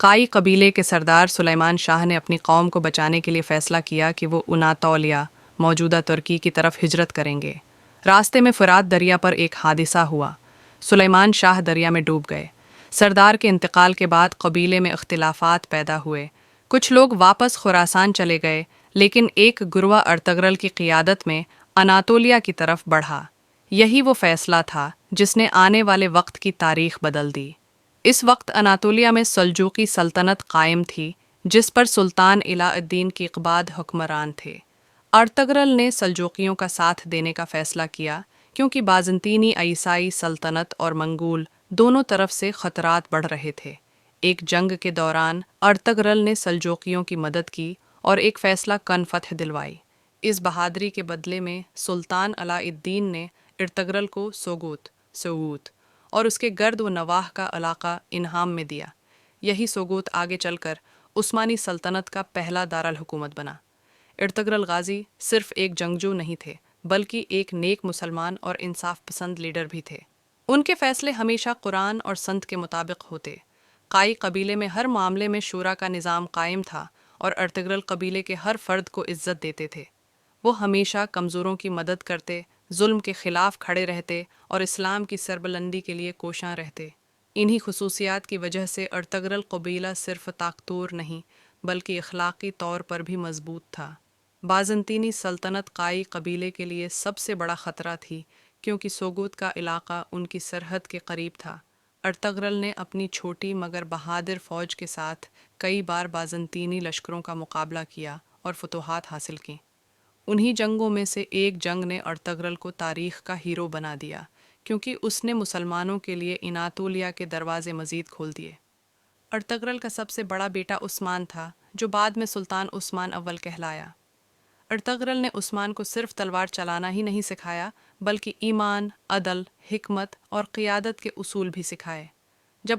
قائی قبیلے کے سردار سلیمان شاہ نے اپنی قوم کو بچانے کے لیے فیصلہ کیا کہ وہ اناطولیہ موجودہ ترکی کی طرف ہجرت کریں گے۔ راستے میں فرات دریا پر ایک حادثہ ہوا۔ سلیمان شاہ دریا میں ڈوب گئے۔ سردار کے انتقال کے بعد قبیلے میں اختلافات پیدا ہوئے۔ کچھ لوگ واپس خراسان چلے گئے، لیکن ایک گروہ ارطغرل کی قیادت میں اناطولیہ کی طرف بڑھا۔ یہی وہ فیصلہ تھا جس نے آنے والے وقت کی تاریخ بدل دی۔ اس وقت اناطولیہ میں سلجوقی سلطنت قائم تھی، جس پر سلطان علاء الدین کیقباد حکمران تھے۔ ارطغرل نے سلجوقیوں کا ساتھ دینے کا فیصلہ کیا کیونکہ بازنطینی عیسائی سلطنت اور منگول دونوں طرف سے خطرات بڑھ رہے تھے۔ ایک جنگ کے دوران ارطغرل نے سلجوقیوں کی مدد کی اور ایک فیصلہ کن فتح دلوائی۔ اس بہادری کے بدلے میں سلطان علاء الدین نے ارطغرل کو سوگوت اور اس کے گرد و نواح کا علاقہ انہام میں دیا۔ یہی سوگوت آگے چل کر عثمانی سلطنت کا پہلا دارالحکومت بنا۔ ارطغرل غازی صرف ایک جنگجو نہیں تھے، بلکہ ایک نیک مسلمان اور انصاف پسند لیڈر بھی تھے۔ ان کے فیصلے ہمیشہ قرآن اور سنت کے مطابق ہوتے۔ قائی قبیلے میں ہر معاملے میں شورا کا نظام قائم تھا اور ارطغرل قبیلے کے ہر فرد کو عزت دیتے تھے۔ وہ ہمیشہ کمزوروں کی مدد کرتے، ظلم کے خلاف کھڑے رہتے اور اسلام کی سربلندی کے لیے کوشاں رہتے۔ انہی خصوصیات کی وجہ سے ارطغرل قبیلہ صرف طاقتور نہیں بلکہ اخلاقی طور پر بھی مضبوط تھا۔ بازنطینی سلطنت قائی قبیلے کے لیے سب سے بڑا خطرہ تھی کیونکہ سوگوت کا علاقہ ان کی سرحد کے قریب تھا۔ ارطغرل نے اپنی چھوٹی مگر بہادر فوج کے ساتھ کئی بار بازنطینی لشکروں کا مقابلہ کیا اور فتوحات حاصل کیں۔ انہی جنگوں میں سے ایک جنگ نے ارطغرل کو تاریخ کا ہیرو بنا دیا کیونکہ اس نے مسلمانوں کے لیے اناطولیہ کے دروازے مزید کھول دیے۔ ارطغرل کا سب سے بڑا بیٹا عثمان تھا، جو بعد میں سلطان عثمان اول کہلایا۔ ارطغرل نے عثمان کو صرف تلوار چلانا ہی نہیں سکھایا بلکہ ایمان، عدل، حکمت اور قیادت کے اصول بھی سکھائے۔ جب